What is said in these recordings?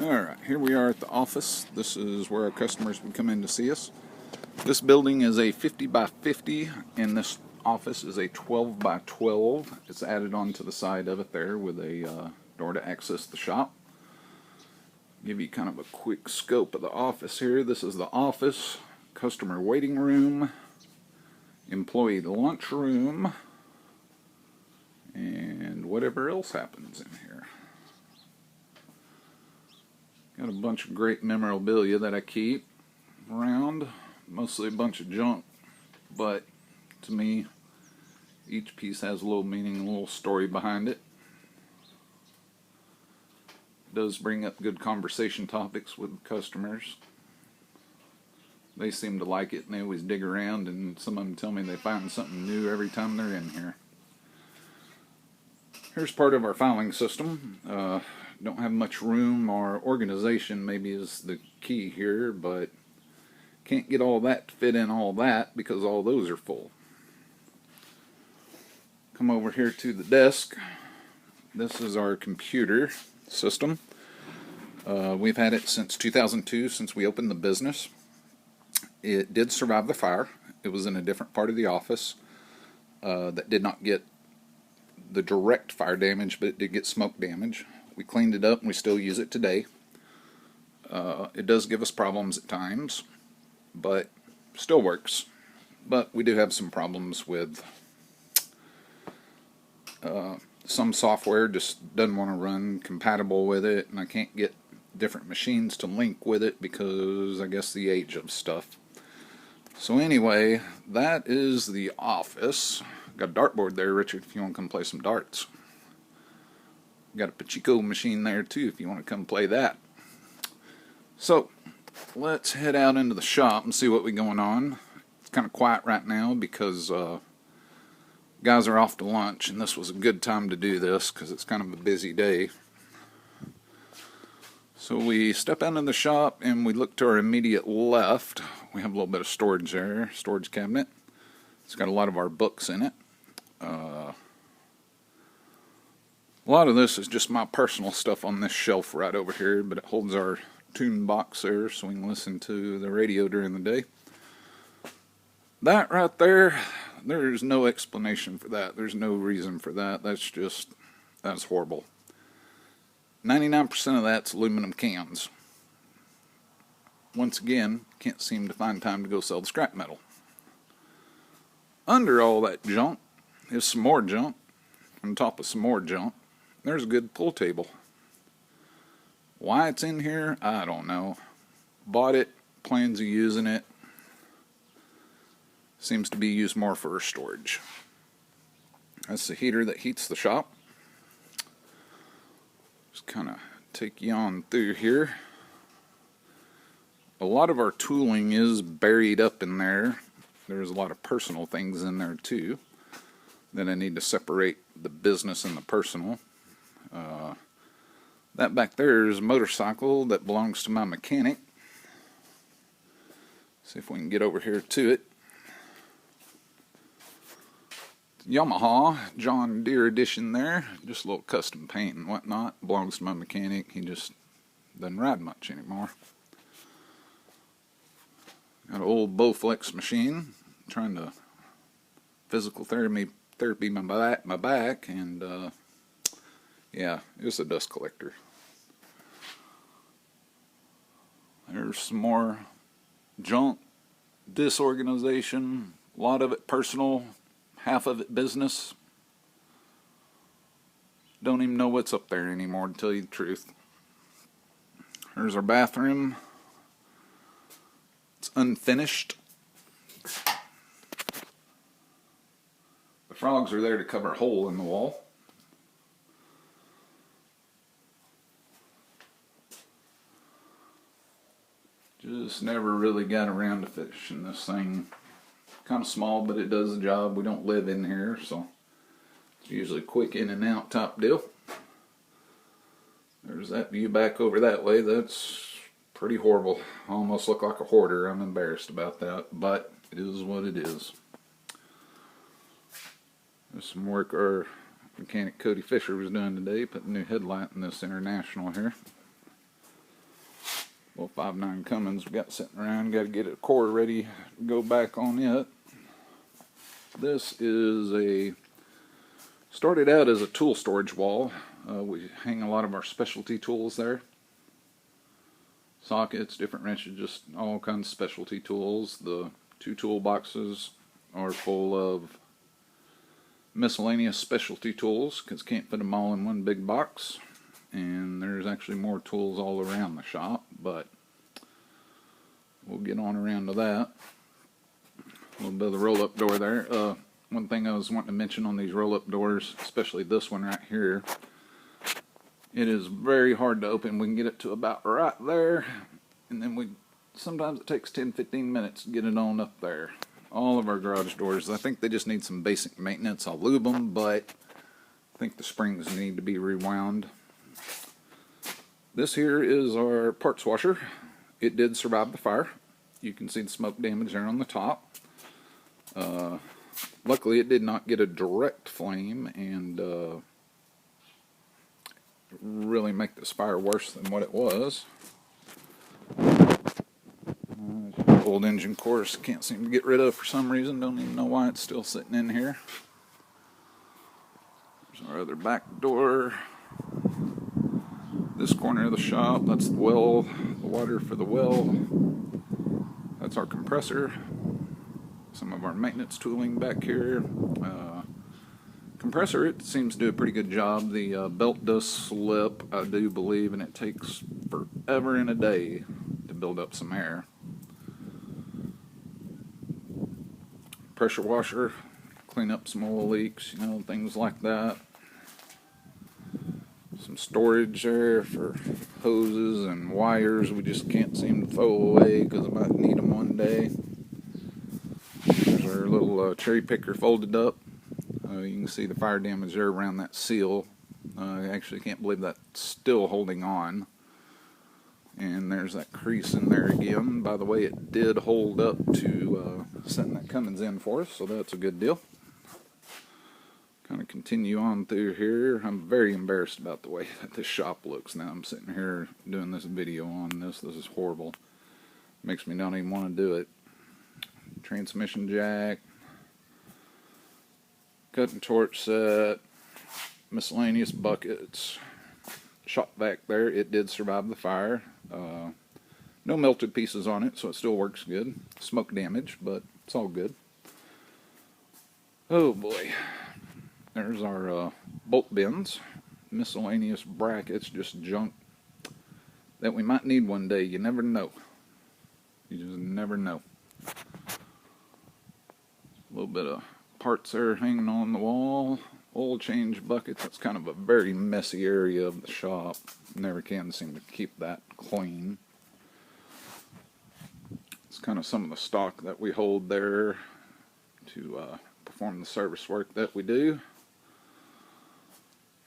Alright, here we are at the office. This is where our customers would come in to see us. This building is a 50 by 50 and this office is a 12 by 12. It's added onto the side of it there with a door to access the shop. Give you kind of a quick scope of the office here. This is the office, customer waiting room, employee lunch room, and whatever else happens in here. Got a bunch of great memorabilia that I keep around, mostly a bunch of junk, but to me each piece has a little meaning, a little story behind it. It does bring up good conversation topics with customers. They seem to like it and they always dig around, and some of them tell me they find something new every time they're in here. Here's part of our filing system. Don't have much room, or organization maybe is the key here, but can't get all that to fit in all that because all those are full. Come over here to the desk. This is our computer system. We've had it since 2002, since we opened the business. It did survive the fire. It was in a different part of the office that did not get the direct fire damage, but it did get smoke damage. We cleaned it up and we still use it today. It does give us problems at times, but still works. But we do have some problems with some software just doesn't want to run compatible with it, and I can't get different machines to link with it because I guess the age of stuff. So anyway, that is the office. Got a dartboard there, Richard, if you want to come play some darts. Got a Pachinko machine there too if you want to come play that. So let's head out into the shop and see what we going on. It's kind of quiet right now because guys are off to lunch, and this was a good time to do this because it's kind of a busy day. So we step out in the shop and we look to our immediate left. We have a little bit of storage there, storage cabinet. It's got a lot of our books in it. A lot of this is just my personal stuff on this shelf right over here, but it holds our tune box there so we can listen to the radio during the day. That right there, there's no explanation for that. There's no reason for that. That's horrible. 99% of that's aluminum cans. Once again, can't seem to find time to go sell the scrap metal. Under all that junk is some more junk. On top of some more junk, there's a good pool table. Why it's in here, I don't know. Bought it, plans of using it. Seems to be used more for storage. That's the heater that heats the shop. Just kind of take you on through here. A lot of our tooling is buried up in there. There's a lot of personal things in there too that I need to separate the business and the personal. That back there is a motorcycle that belongs to my mechanic. See if we can get over here to it. Yamaha John Deere edition there, just a little custom paint and whatnot. Belongs to my mechanic. He just doesn't ride much anymore. Got an old Bowflex machine, trying to physical therapy my back, and yeah, it's a dust collector. There's some more junk, disorganization, a lot of it personal, half of it business. Don't even know what's up there anymore, to tell you the truth. Here's our bathroom. It's unfinished. The frogs are there to cover a hole in the wall. Just never really got around to finishing this thing. Kind of small, but it does the job. We don't live in here, so it's usually quick in and out type deal. There's that view back over that way. That's pretty horrible. I almost look like a hoarder. I'm embarrassed about that, but it is what it is. There's some work our mechanic Cody Fisher was doing today, putting a new headlight in this International here. Well, 5.9 Cummins we got sitting around. Got to get a core ready to go back on it. This is started out as a tool storage wall. We hang a lot of our specialty tools there. Sockets, different wrenches, just all kinds of specialty tools. The 2 toolboxes are full of miscellaneous specialty tools because can't fit them all in one big box. And there's actually more tools all around the shop, but we'll get on around to that. A little bit of the roll-up door there. One thing I was wanting to mention on these roll-up doors, especially this one right here, it is very hard to open. We can get it to about right there, and then sometimes it takes 10-15 minutes to get it on up there. All of our garage doors, I think they just need some basic maintenance. I'll lube them, but I think the springs need to be rewound. This here is our parts washer. It did survive the fire. You can see the smoke damage there on the top. Luckily, it did not get a direct flame and really make this fire worse than what it was. Old engine course, can't seem to get rid of for some reason. Don't even know why it's still sitting in here. There's our other back door. This corner of the shop, that's the well, the water for the well. That's our compressor. Some of our maintenance tooling back here. Compressor, it seems to do a pretty good job. The belt does slip, I do believe, and it takes forever and a day to build up some air. Pressure washer, clean up some oil leaks, things like that. Some storage there for hoses and wires we just can't seem to throw away because I might need them one day. There's our little cherry picker folded up. You can see the fire damage there around that seal. I actually can't believe that's still holding on. And there's that crease in there again. By the way, it did hold up to setting that Cummins in for us, so that's a good deal. Kind of continue on through here. I'm very embarrassed about the way that this shop looks now. I'm sitting here doing this video on this. This is horrible. Makes me not even want to do it. Transmission jack. Cut and torch set. Miscellaneous buckets. Shop vac there. It did survive the fire. No melted pieces on it, so it still works good. Smoke damage, but it's all good. Oh boy. There's our bolt bins, miscellaneous brackets, just junk that we might need one day. You never know. You just never know. A little bit of parts there hanging on the wall. Oil change buckets. That's kind of a very messy area of the shop. Never can seem to keep that clean. It's kind of some of the stock that we hold there to perform the service work that we do.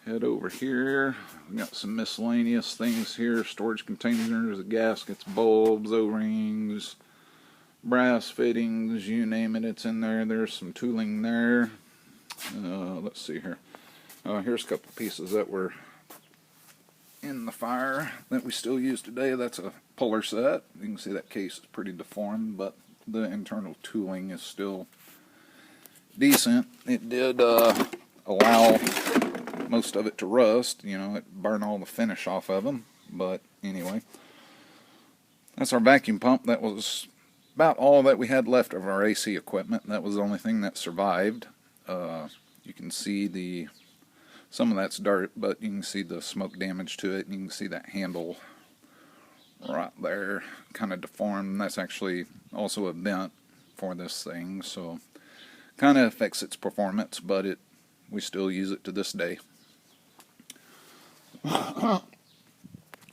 Head over here. We got some miscellaneous things here. Storage containers, gaskets, bulbs, O-rings, brass fittings, you name it, it's in there. There's some tooling there. Let's see here. Here's a couple pieces that were in the fire that we still use today. That's a puller set. You can see that case is pretty deformed, but the internal tooling is still decent. It did allow most of it to rust, it burned all the finish off of them, but anyway. That's our vacuum pump. That was about all that we had left of our AC equipment. That was the only thing that survived. You can see some of that's dirt, but you can see the smoke damage to it, and you can see that handle right there, kind of deformed. That's actually also a vent for this thing, so kind of affects its performance, but we still use it to this day.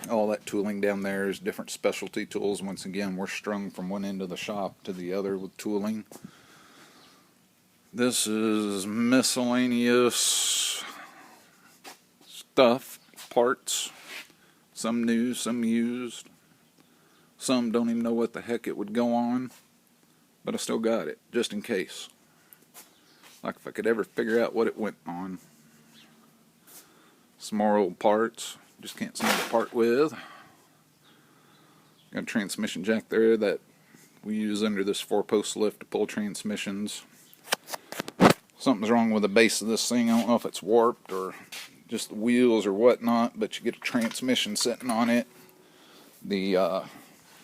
All that tooling down there is different specialty tools. Once again, we're strung from one end of the shop to the other with tooling. This is miscellaneous stuff, parts, some new, some used. Some don't even know what the heck it would go on, but I still got it, just in case. Like if I could ever figure out what it went on. Some more old parts, just can't seem to part with. Got a transmission jack there that we use under this 4-post lift to pull transmissions. Something's wrong with the base of this thing. I don't know if it's warped or just the wheels or whatnot, but you get a transmission sitting on it.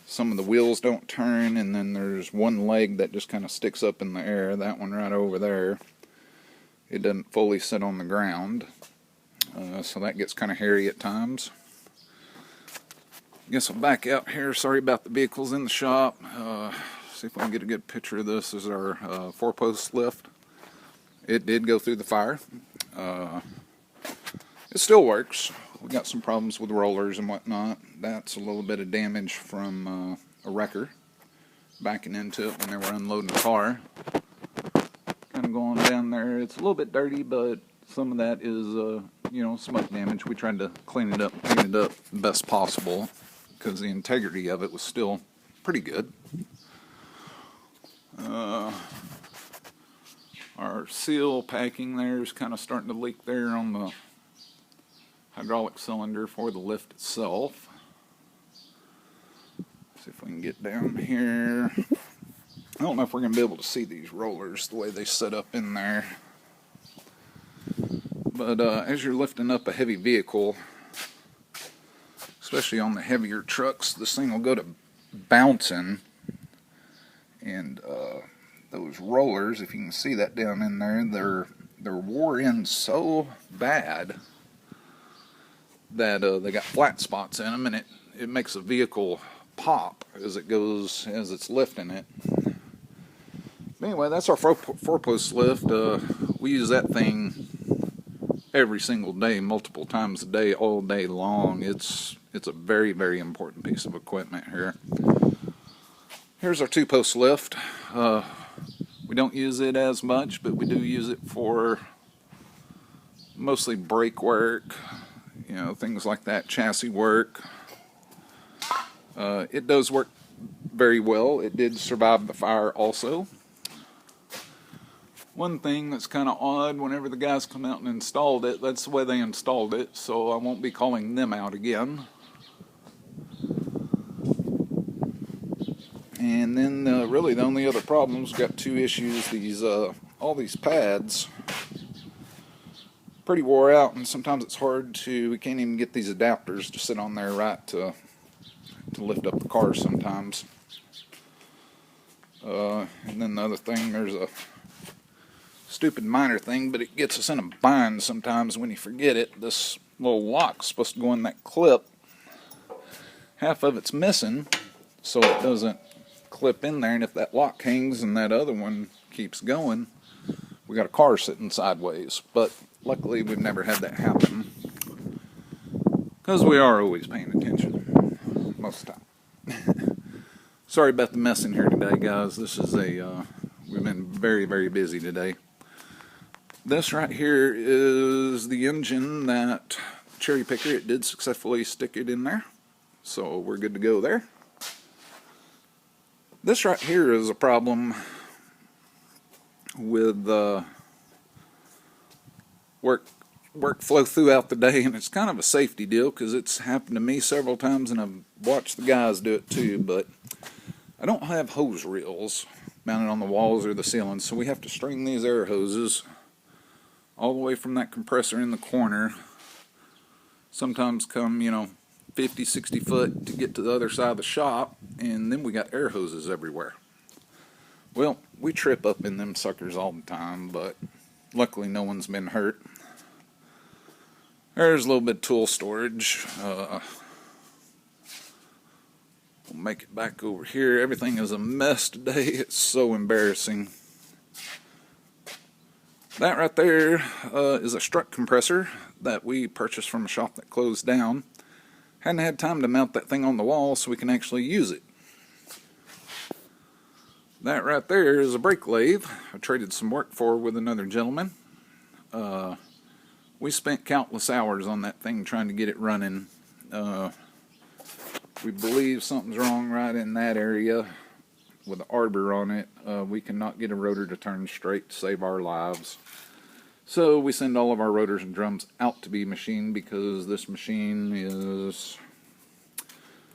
Some of the wheels don't turn, and then there's one leg that just kind of sticks up in the air. That one right over there. It doesn't fully sit on the ground, so that gets kind of hairy at times. Guess I'll back out here. Sorry about the vehicles in the shop. See if I can get a good picture of this. This is our 4-post lift. It did go through the fire. It still works. We got some problems with rollers and whatnot. That's a little bit of damage from a wrecker backing into it when they were unloading the car. Kind of going down there. It's a little bit dirty, but some of that is smoke damage. We tried to clean it up the best possible because the integrity of it was still pretty good. Our seal packing there is kind of starting to leak there on the hydraulic cylinder for the lift itself. See if we can get down here. I don't know if we're going to be able to see these rollers the way they set up in there. But as you're lifting up a heavy vehicle, especially on the heavier trucks, this thing will go to bouncing. And those rollers, if you can see that down in there, they're wore in so bad that they got flat spots in them, and it makes the vehicle pop as it's lifting it. But anyway, that's our 4-post lift. We use that thing every single day, multiple times a day, all day long. It's a very, very important piece of equipment here. Here's our 2-post lift. We don't use it as much, but we do use it for mostly brake work, things like that, chassis work. It does work very well. It did survive the fire also. One thing that's kind of odd, whenever the guys come out and installed it, that's the way they installed it, so I won't be calling them out again. And then really the only other problems, we've got 2 issues. All these pads pretty wore out, and sometimes it's hard we can't even get these adapters to sit on there right to lift up the car sometimes. And then the other thing, there's a stupid minor thing, but it gets us in a bind sometimes when you forget it. This little lock's supposed to go in that clip. Half of it's missing, so it doesn't clip in there, and if that lock hangs and that other one keeps going, we got a car sitting sideways. But luckily we've never had that happen, because we are always paying attention most of the time. Sorry about the mess in here today, guys. This is we've been very, very busy today. This right here is the engine that cherry picker. It did successfully stick it in there, so we're good to go there. This right here is a problem with workflow throughout the day, and it's kind of a safety deal because it's happened to me several times, and I've watched the guys do it too. But I don't have hose reels mounted on the walls or the ceiling, so we have to string these air hoses all the way from that compressor in the corner. Sometimes come 50, 60 foot to get to the other side of the shop, and then we got air hoses everywhere. Well, we trip up in them suckers all the time, but luckily no one's been hurt. There's a little bit of tool storage. We'll make it back over here. Everything is a mess today. It's so embarrassing. That right there is a strut compressor that we purchased from a shop that closed down. Hadn't had time to mount that thing on the wall so we can actually use it. That right there is a brake lathe I traded some work for with another gentleman. We spent countless hours on that thing trying to get it running. We believe something's wrong right in that area with the arbor on it. We cannot get a rotor to turn straight to save our lives. So we send all of our rotors and drums out to be machined, because this machine is